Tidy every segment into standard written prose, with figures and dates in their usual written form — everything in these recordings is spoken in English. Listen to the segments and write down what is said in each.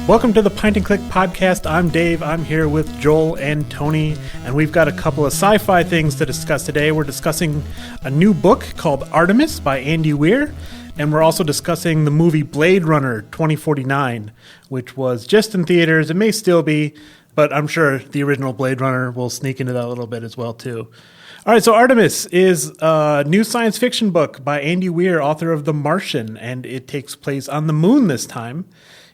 Welcome to the Pint and Click Podcast. I'm Dave. I'm here with Joel and Tony, and we've got a couple of sci-fi things to discuss today. We're discussing a new book called Artemis by Andy Weir, and we're also discussing the movie Blade Runner 2049, which was just in theaters. It may still be, but I'm sure the original Blade Runner will sneak into that a little bit as well, too. All right, so Artemis is a new science fiction book by Andy Weir, author of The Martian, and it takes place on the moon this time,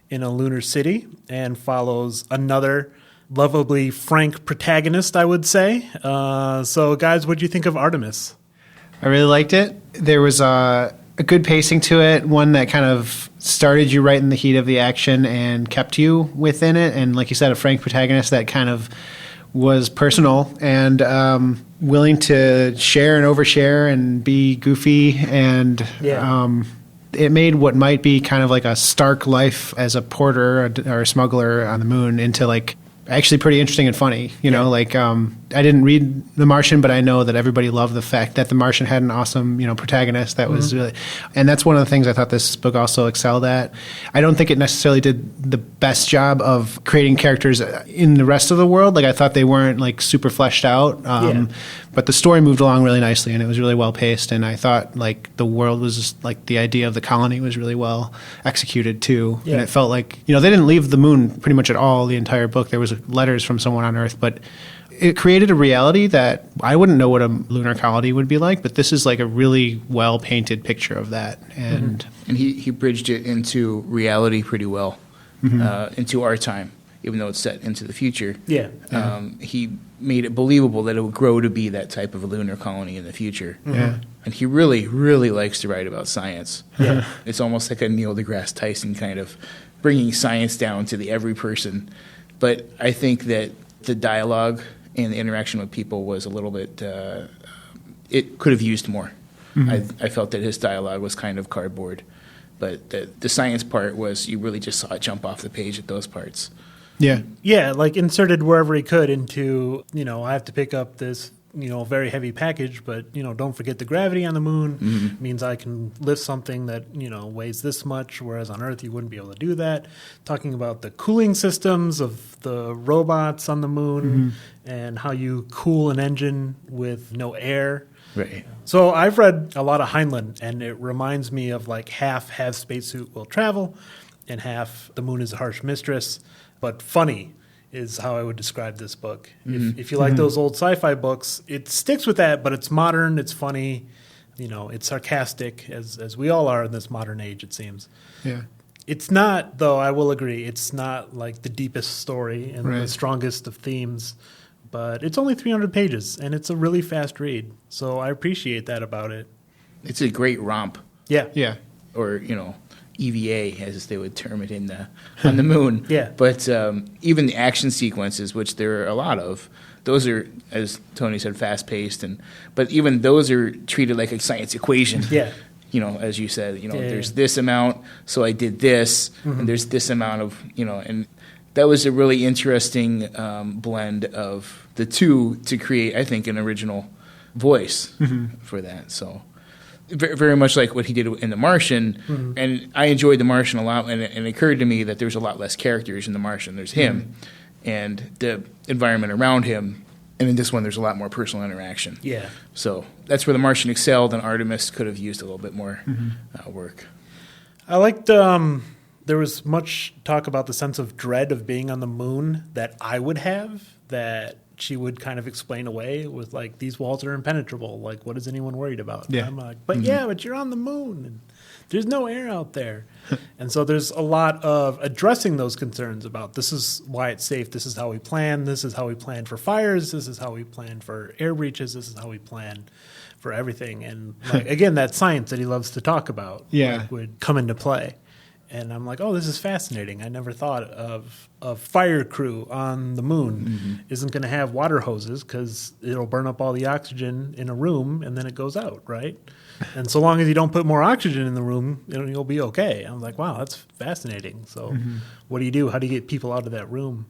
in a lunar city, and follows another lovably frank protagonist, I would say. So, guys, what do you think of Artemis? I really liked it. There was a good pacing to it, one that kind of started you right in the heat of the action and kept you within it. And like you said, a frank protagonist that kind of was personal and willing to share and overshare and be goofy and... Yeah. It made what might be kind of like a stark life as a porter or a smuggler on the moon into like actually pretty interesting and funny. You know, like I didn't read The Martian, but I know that everybody loved the fact that The Martian had an awesome, protagonist that was really, and that's one of the things I thought this book also excelled at. I don't think it necessarily did the best job of creating characters in the rest of the world. Like I thought they weren't like super fleshed out. But the story moved along really nicely, and it was really well paced. And I thought like the world was just, like the idea of the colony was really well executed too. Yeah. And it felt like they didn't leave the moon pretty much at all the entire book. There was letters from someone on Earth, but it created a reality that I wouldn't know what a lunar colony would be like. But this is like a really well painted picture of that, and he bridged it into reality pretty well, into our time. Even though it's set into the future, he made it believable that it would grow to be that type of a lunar colony in the future. Yeah. And he really, really likes to write about science. Yeah. It's almost like a Neil deGrasse Tyson kind of bringing science down to the every person. But I think that the dialogue and the interaction with people was a little bit, it could have used more. I felt that his dialogue was kind of cardboard. But the science part was, you really just saw it jump off the page at those parts. Yeah, like inserted wherever he could into, I have to pick up this, very heavy package, but, don't forget the gravity on the moon means I can lift something that, weighs this much, whereas on Earth you wouldn't be able to do that. Talking about the cooling systems of the robots on the moon and how you cool an engine with no air. Right. So I've read a lot of Heinlein, and it reminds me of like half spacesuit will travel and half the moon is a harsh mistress. But funny is how I would describe this book. If you like those old sci-fi books, it sticks with that, but it's modern, it's funny, it's sarcastic, as we all are in this modern age, it seems. Yeah. It's not, though, I will agree, it's not like the deepest story and the strongest of themes, but it's only 300 pages, and it's a really fast read. So I appreciate that about it. It's a great romp. Yeah. Yeah. Or, EVA, as they would term it on the moon. Yeah. But even the action sequences, which there are a lot of, those are, as Tony said, fast-paced. But even those are treated like a science equation. Yeah. As you said, there's this amount, so I did this, and there's this amount of, and that was a really interesting blend of the two to create, I think, an original voice for that. So very much like what he did in The Martian, and I enjoyed The Martian a lot, and it occurred to me that there's a lot less characters in The Martian. There's him and the environment around him, and in this one there's a lot more personal interaction. Yeah. So that's where The Martian excelled, and Artemis could have used a little bit more work. I liked there was much talk about the sense of dread of being on the moon that I would have, that she would kind of explain away with like, these walls are impenetrable. Like, what is anyone worried about? Yeah. I'm like, but but you're on the moon and there's no air out there. And so there's a lot of addressing those concerns about this is why it's safe. This is how we plan. This is how we plan for fires. This is how we plan for air breaches. This is how we plan for everything. And like, again, that science that he loves to talk about would come into play. And I'm like, oh, this is fascinating. I never thought of a fire crew on the moon isn't going to have water hoses because it'll burn up all the oxygen in a room and then it goes out, right? And so long as you don't put more oxygen in the room, you'll be okay. I'm like, wow, that's fascinating. So what do you do? How do you get people out of that room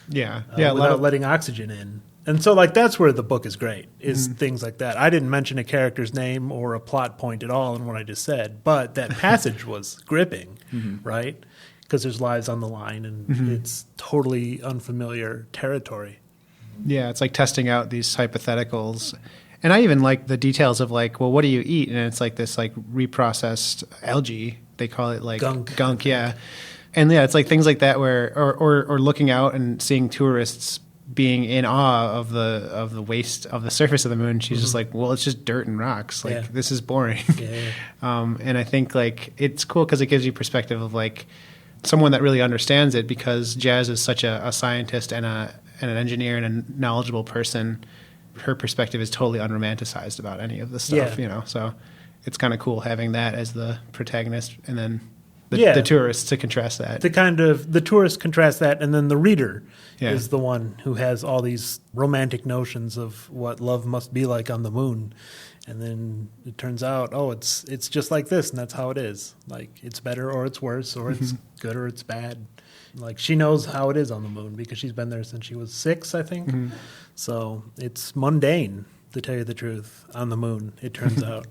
Yeah. without letting oxygen in? And so, like, that's where the book is great, is things like that. I didn't mention a character's name or a plot point at all in what I just said, but that passage was gripping, right? Because there's lives on the line, and it's totally unfamiliar territory. Yeah, it's like testing out these hypotheticals. And I even like the details of, like, well, what do you eat? And it's like this, like, reprocessed algae. They call it, like, gunk, yeah. And, yeah, it's like things like that where, or looking out and seeing tourists being in awe of the waste of the surface of the moon. She's just like, well, it's just dirt and rocks. Like, this is boring. And I think, like, it's cool because it gives you perspective of, like, someone that really understands it, because Jazz is such a scientist and an engineer and a knowledgeable person. Her perspective is totally unromanticized about any of the stuff, you know. So it's kind of cool having that as the protagonist, and then the tourists to contrast that. The tourists contrast that, and then the reader is the one who has all these romantic notions of what love must be like on the moon. And then it turns out, it's just like this, and that's how it is. Like, it's better or it's worse, or it's good or it's bad. Like, she knows how it is on the moon because she's been there since she was 6, I think. So it's mundane, to tell you the truth, on the moon, it turns out.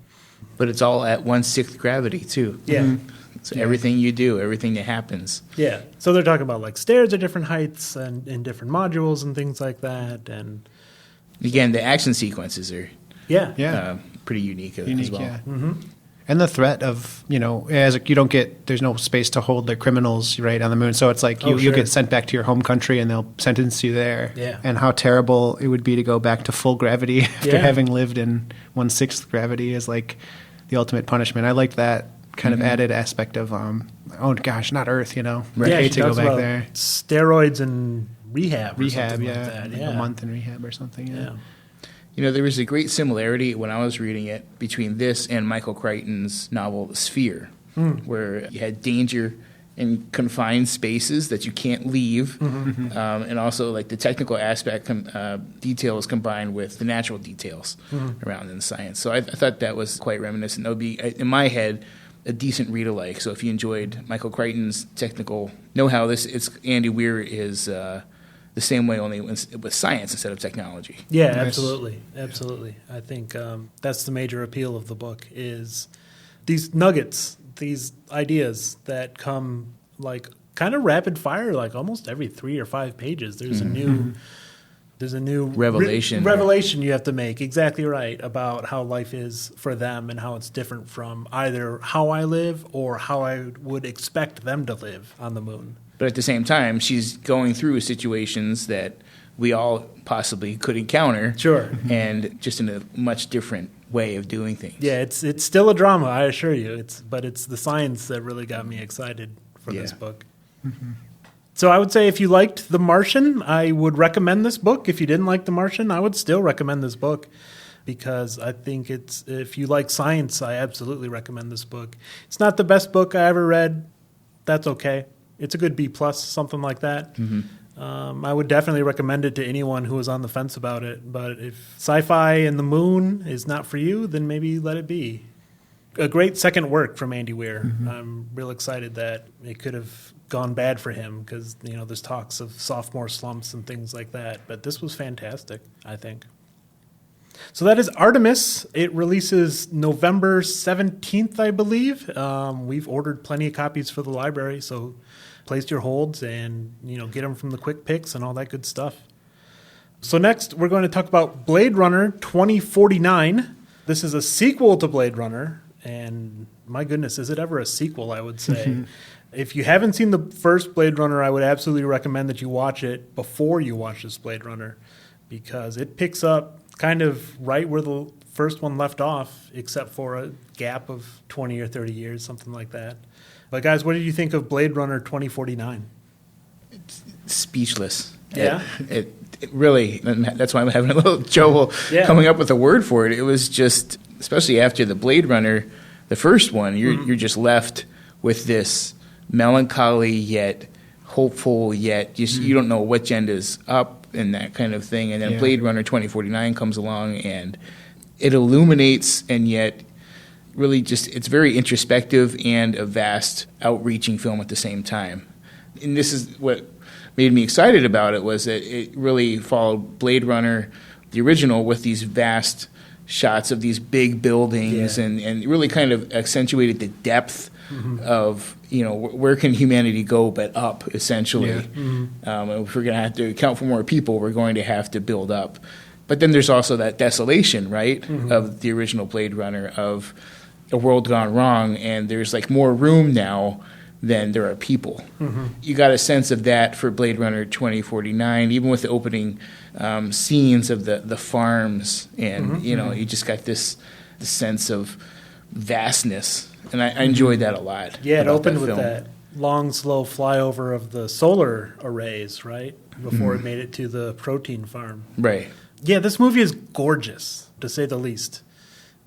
But it's all at 1/6 gravity, too. Yeah. So everything you do, everything that happens. Yeah. So they're talking about, like, stairs at different heights and in different modules and things like that. And again, the action sequences are pretty unique as well. Yeah. And the threat of, you know, there's no space to hold the criminals, right, on the moon. So it's like you get sent back to your home country and they'll sentence you there. Yeah. And how terrible it would be to go back to full gravity after having lived in 1/6 gravity is like the ultimate punishment. I liked that kind of added aspect of, oh gosh, not Earth, you know. Right. I hate to go back there. Steroids and rehab, yeah. Like that. Like a month in rehab or something, yeah. You know, there was a great similarity when I was reading it between this and Michael Crichton's novel The Sphere, where you had danger in confined spaces that you can't leave, and also like the technical aspect details combined with the natural details around in science. So I thought that was quite reminiscent. That would be, in my head, a decent read-alike. So if you enjoyed Michael Crichton's technical know-how, it's Andy Weir is the same way, only with science instead of technology. Yeah, absolutely. I think that's the major appeal of the book, is these nuggets, these ideas that come like kind of rapid fire, like almost every 3 or 5 pages. There's a new revelation. Revelation you have to make, exactly right, about how life is for them and how it's different from either how I live or how I would expect them to live on the moon. But at the same time, she's going through situations that we all possibly could encounter. Sure. And just in a much different way of doing things. Yeah, it's still a drama, I assure you. But it's the science that really got me excited for this book. So I would say if you liked The Martian, I would recommend this book. If you didn't like The Martian, I would still recommend this book, because I think if you like science, I absolutely recommend this book. It's not the best book I ever read. That's okay. It's a good B+, something like that. I would definitely recommend it to anyone who is on the fence about it. But if sci-fi and the moon is not for you, then maybe let it be. A great second work from Andy Weir. I'm real excited that it could have gone bad for him, because there's talks of sophomore slumps and things like that. But this was fantastic, I think. So that is Artemis. It releases November 17th, I believe. We've ordered plenty of copies for the library, so place your holds and get them from the quick picks and all that good stuff. So next, we're going to talk about Blade Runner 2049. This is a sequel to Blade Runner, and my goodness, is it ever a sequel, I would say. If you haven't seen the first Blade Runner, I would absolutely recommend that you watch it before you watch this Blade Runner, because it picks up kind of right where the first one left off, except for a gap of 20 or 30 years, something like that. But guys, what did you think of Blade Runner 2049? It's speechless. Yeah? It really, and that's why I'm having a little trouble coming up with a word for it. It was just, especially after the Blade Runner, the first one, you're just left with this melancholy yet hopeful, yet you don't know which end is up and that kind of thing. And then Blade Runner 2049 comes along and it illuminates, and yet really just, it's very introspective and a vast outreaching film at the same time. And this is what made me excited about it was that it really followed Blade Runner, the original, with these vast shots of these big buildings and really kind of accentuated the depth of, where can humanity go but up, essentially. If we're going to have to account for more people, we're going to have to build up. But then there's also that desolation, right, of the original Blade Runner, of a world gone wrong, and there's like more room now than there are people. You got a sense of that for Blade Runner 2049, even with the opening scenes of the farms, and you just got this sense of vastness, and I enjoyed that a lot. Yeah, it opened with that long, slow flyover of the solar arrays, right, before it made it to the protein farm. Right. Yeah, this movie is gorgeous, to say the least.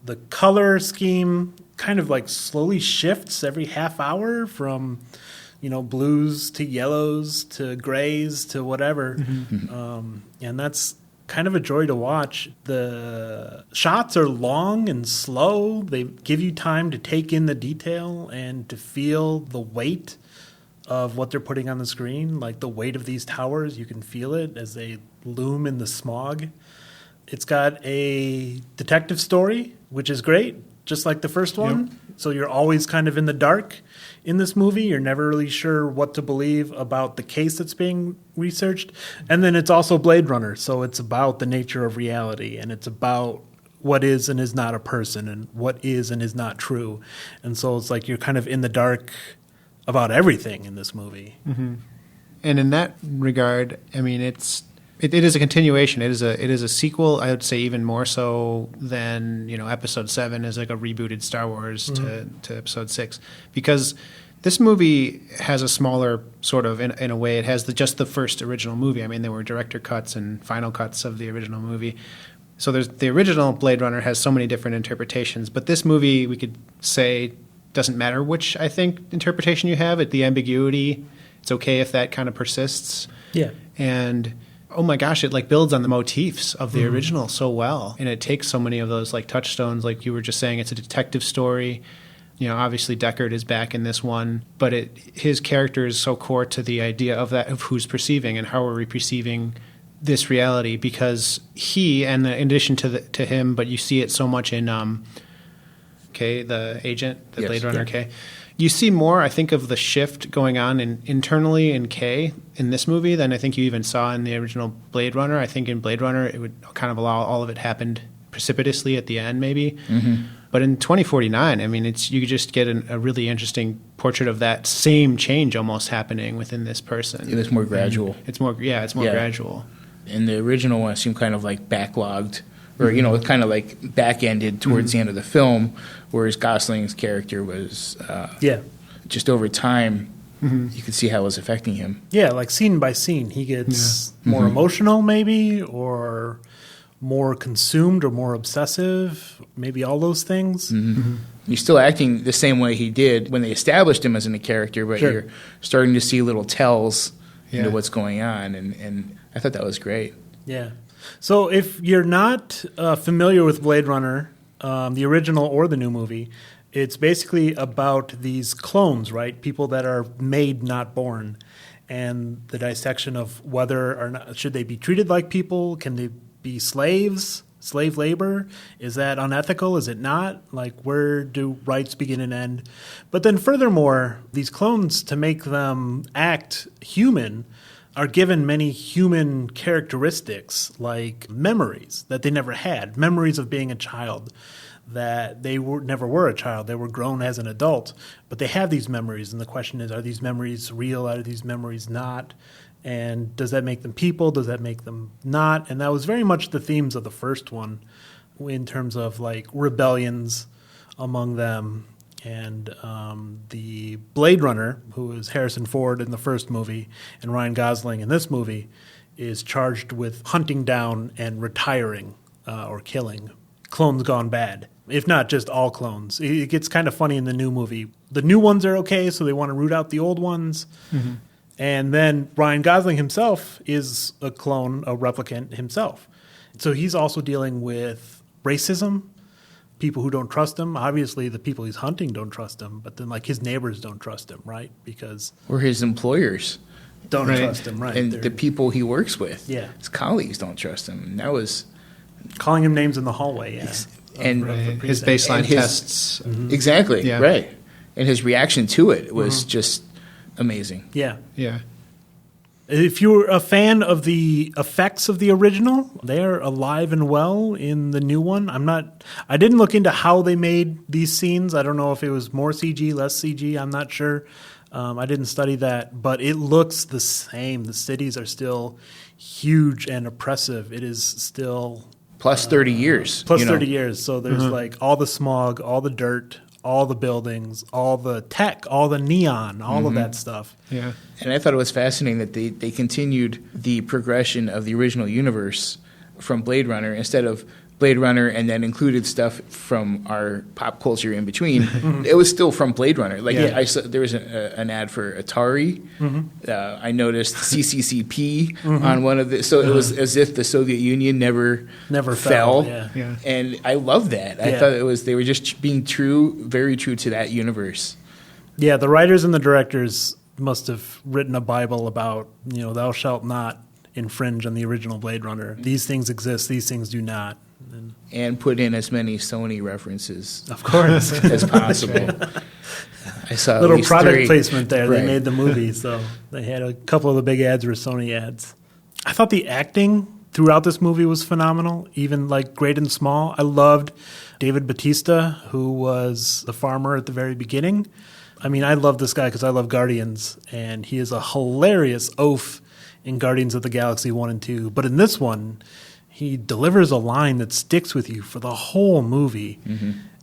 The color scheme kind of like slowly shifts every half hour from, blues to yellows to grays to whatever. And that's kind of a joy to watch. The shots are long and slow. They give you time to take in the detail and to feel the weight of what they're putting on the screen. Like the weight of these towers, you can feel it as they loom in the smog. It's got a detective story, which is great, just like the first one. Yep. So you're always kind of in the dark in this movie. You're never really sure what to believe about the case that's being researched. And then it's also Blade Runner, so it's about the nature of reality, and it's about what is and is not a person, and what is and is not true. And so it's like you're kind of in the dark about everything in this movie. And in that regard, I mean, it is a continuation. It is a sequel. I would say even more so than Episode 7 is like a rebooted Star Wars to Episode 6, because this movie has a smaller sort of in a way. It has just the first original movie. I mean, there were director cuts and final cuts of the original movie. So there's the original Blade Runner has so many different interpretations, but this movie we could say doesn't matter which I think interpretation you have. The ambiguity, it's okay if that kind of persists. Yeah, and oh my gosh, it like builds on the motifs of the original so well. And it takes so many of those like touchstones, like you were just saying. It's a detective story. Obviously Deckard is back in this one, but his character is so core to the idea of who's perceiving and how are we perceiving this reality, because he, and in addition to him, but you see it so much in K, the agent, the Blade Runner K. You see more, I think, of the shift going on internally in K in this movie than I think you even saw in the original Blade Runner. I think in Blade Runner, it would kind of allow all of it happened precipitously at the end, maybe. But in 2049, I mean, you just get a really interesting portrait of that same change almost happening within this person. It was more gradual. It's more gradual. In the original one, it seemed kind of like backlogged, or kind of like back-ended towards the end of the film, whereas Gosling's character was just over time, you could see how it was affecting him. Yeah, like scene by scene, he gets more emotional maybe, or more consumed or more obsessive, maybe all those things. He's still acting the same way he did when they established him as a character, but you're starting to see little tells into what's going on, and I thought that was great. Yeah. So if you're not familiar with Blade Runner, the original or the new movie, it's basically about these clones, right? People that are made, not born. And the dissection of whether or not, should they be treated like people? Can they be slaves? Slave labor? Is that unethical? Is it not? Like, where do rights begin and end? But then furthermore, these clones, to make them act human, are given many human characteristics, like memories that they never had, memories of being a child, that they never were a child. They were grown as an adult, but they have these memories. And the question is, are these memories real? Are these memories not? And does that make them people? Does that make them not? And that was very much the themes of the first one in terms of like rebellions among them. And the Blade Runner, who is Harrison Ford in the first movie and Ryan Gosling in this movie, is charged with hunting down and retiring or killing clones gone bad, if not just all clones. It gets kind of funny in the new movie. The new ones are okay, so they want to root out the old ones. And then Ryan Gosling himself is a clone, a replicant himself. So he's also dealing with racism, people who don't trust him. Obviously, the people he's hunting don't trust him, but then like his neighbors don't trust him, right? Because or his employers. don't trust him, right? And the people he works with, his colleagues don't trust him. And that was calling him names in the hallway, and his baseline tests, exactly, right. And his reaction to it was just amazing. Yeah. If you're a fan of the effects of the original, they're alive and well in the new one. I didn't look into how they made these scenes. I don't know if it was more CG, less CG. I'm not sure. I didn't study that, but it looks the same. The cities are still huge and oppressive. It is still plus 30 years. Plus 30 years. So there's like all the smog, all the dirt, all the buildings, all the tech, all the neon, all of that stuff. Yeah. And I thought it was fascinating that they continued the progression of the original universe from Blade Runner instead of Blade Runner and then included stuff from our pop culture in between. It was still from Blade Runner. Like I saw, there was an ad for Atari. I noticed CCCP on one of the. So it was as if the Soviet Union never fell. Yeah. And I love that. I thought they were just being very true to that universe. Yeah, the writers and the directors must have written a Bible about, thou shalt not infringe on the original Blade Runner. These things exist, these things do not. And put in as many Sony references, of course, as possible. I saw a little product placement there. Right. They made the movie, so they had a couple of the big ads were Sony ads. I thought the acting throughout this movie was phenomenal, even like great and small. I loved David Bautista, who was the farmer at the very beginning. I mean, I love this guy because I love Guardians, and he is a hilarious oaf in Guardians of the Galaxy 1 and 2. But in this one, he delivers a line that sticks with you for the whole movie.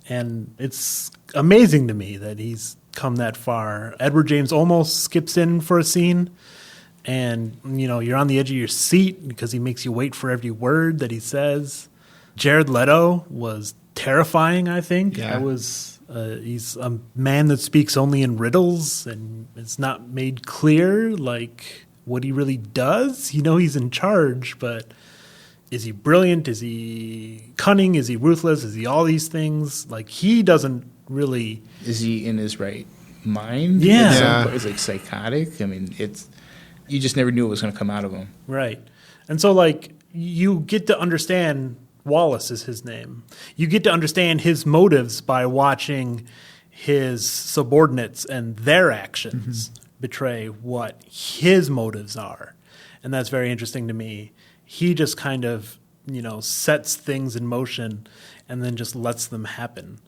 And it's amazing to me that he's come that far. Edward James almost skips in for a scene, and you're on the edge of your seat because he makes you wait for every word that he says. Jared Leto was terrifying, I think. He's a man that speaks only in riddles, and it's not made clear like what he really does. He's in charge, but is he brilliant? Is he cunning? Is he ruthless? Is he all these things? Like, he doesn't really... Is he in his right mind? Yeah. Is like psychotic? I mean, you just never knew what was going to come out of him. Right. And so, like, you get to understand... Wallace is his name. You get to understand his motives by watching his subordinates and their actions betray what his motives are. And that's very interesting to me. He just kind of, sets things in motion and then just lets them happen.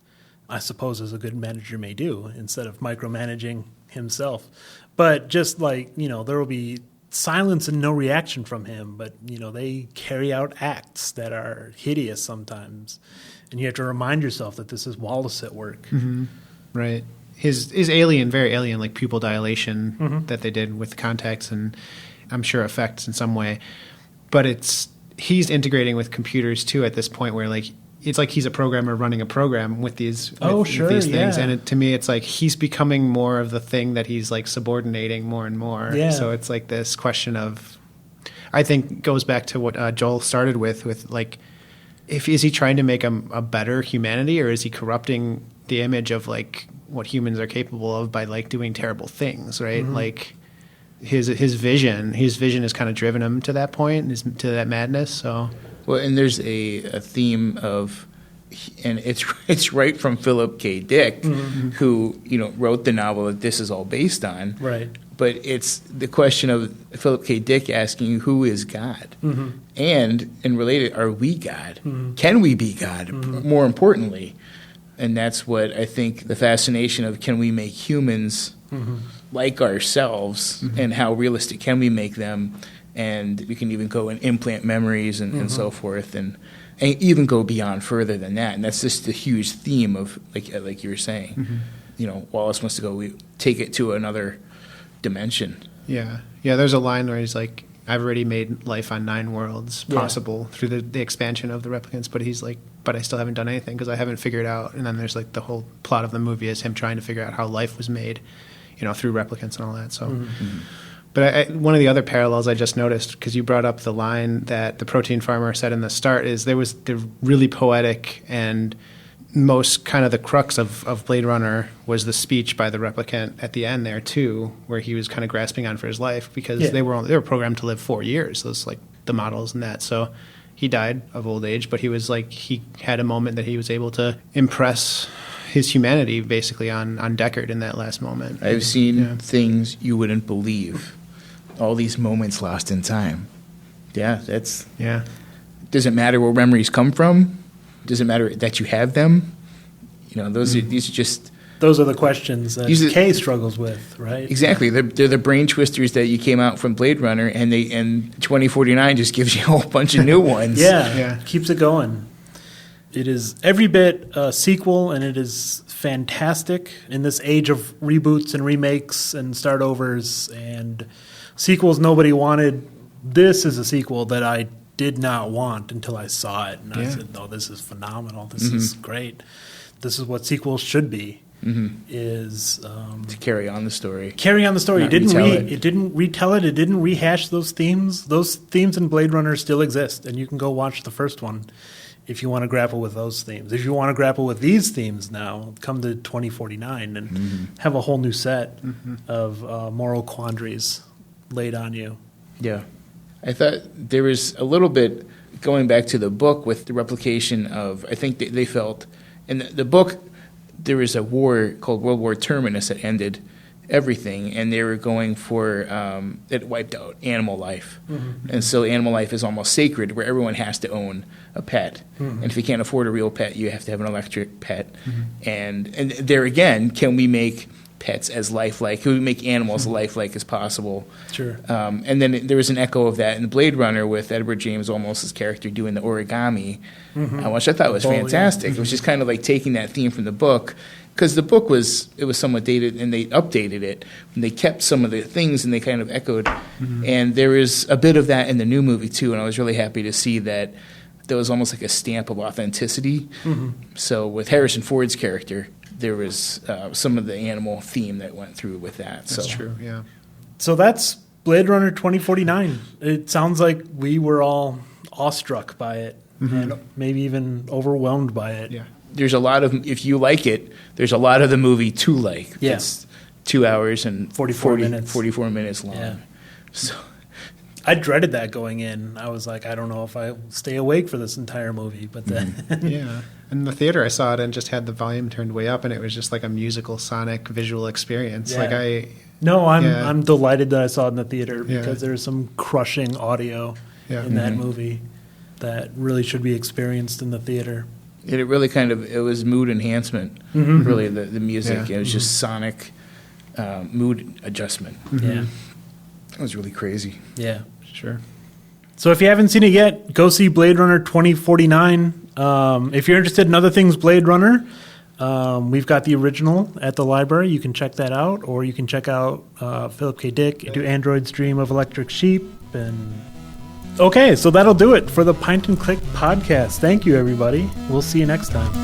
I suppose as a good manager may do, instead of micromanaging himself. But just like, there will be silence and no reaction from him, but they carry out acts that are hideous sometimes, and you have to remind yourself that this is Wallace at work. Right. His alien, very alien, like pupil dilation that they did with contacts, and I'm sure effects in some way, but he's integrating with computers too at this point where it's like he's a programmer running a program with these things, and to me it's like he's becoming more of the thing that he's like subordinating more and more. So it's like this question of, I think, goes back to what Joel started with like, is he trying to make a better humanity, or is he corrupting the image of like what humans are capable of by like doing terrible things, right? Like his vision has kind of driven him to that point, to that madness. So. Well, and there's a theme of, and it's right from Philip K. Dick, who wrote the novel that this is all based on. Right. But it's the question of Philip K. Dick asking, who is God? And related, are we God? Can we be God? More importantly, and that's what I think the fascination of, can we make humans like ourselves, and how realistic can we make them? And we can even go and implant memories and so forth, and even go beyond further than that. And that's just a huge theme of, like you were saying, Wallace wants to go take it to another dimension. Yeah. There's a line where he's like, I've already made life on 9 worlds possible through the expansion of the replicants, but he's like, but I still haven't done anything because I haven't figured out. And then there's like the whole plot of the movie is him trying to figure out how life was made, through replicants and all that. So. But one of the other parallels I just noticed, because you brought up the line that the protein farmer said in the start, is there was the really poetic and most kind of the crux of Blade Runner was the speech by the replicant at the end there too, where he was kind of grasping on for his life because they were programmed to live 4 years. Those like the models and that. So he died of old age, but he was like he had a moment that he was able to impress his humanity basically on Deckard in that last moment. I've seen things you wouldn't believe. All these moments lost in time. Yeah, that's Doesn't matter where memories come from. Doesn't matter that you have them. You know, these are just... Those are the questions that Kay struggles with, right? Exactly. They're the brain twisters that you came out from Blade Runner, and 2049 just gives you a whole bunch of new ones. Keeps it going. It is every bit a sequel, and it is fantastic in this age of reboots and remakes and start-overs and sequels nobody wanted. This is a sequel that I did not want until I saw it, and I said, "No, this is phenomenal. This is great. This is what sequels should be." Is to carry on the story. It didn't retell it. It didn't rehash those themes. Those themes in Blade Runner still exist, and you can go watch the first one if you want to grapple with those themes. If you want to grapple with these themes now, come to 2049 and have a whole new set of moral quandaries laid on you. Yeah. I thought there was a little bit going back to the book with the replication of, I think they felt, in the book, there was a war called World War Terminus that ended everything, and they were going for, it wiped out animal life. And so animal life is almost sacred, where everyone has to own a pet. And if you can't afford a real pet, you have to have an electric pet. And there again, can we make pets as lifelike? Can we make animals lifelike as possible? Sure. And then there was an echo of that in Blade Runner with Edward James Olmos's character doing the origami, which I thought was fantastic. It was just kind of like taking that theme from the book, because the book was somewhat dated, and they updated it, and they kept some of the things, and they kind of echoed. And there is a bit of that in the new movie too, and I was really happy to see that there was almost like a stamp of authenticity. So with Harrison Ford's character, there was some of the animal theme that went through with that. That's true, yeah. So that's Blade Runner 2049. It sounds like we were all awestruck by it and maybe even overwhelmed by it. Yeah. There's a lot of, if you like it, there's a lot of the movie to like. Yeah. It's 2 hours and 44 minutes long. Yeah. So I dreaded that going in. I was like, I don't know if I stay awake for this entire movie. But then, yeah. In the theater, I saw it and just had the volume turned way up, and it was just like a musical, sonic, visual experience. Yeah. I'm delighted that I saw it in the theater because there's some crushing audio in that movie that really should be experienced in the theater. It really it was mood enhancement, really, the music. Yeah. It was just sonic mood adjustment. Yeah. It was really crazy. Yeah. Sure. So if you haven't seen it yet, go see Blade Runner 2049. If you're interested in other things Blade Runner, we've got the original at the library. You can check that out, or you can check out Philip K. Dick, Do Androids Dream of Electric Sheep? Okay, so that'll do it for the Pint and Click podcast. Thank you, everybody. We'll see you next time.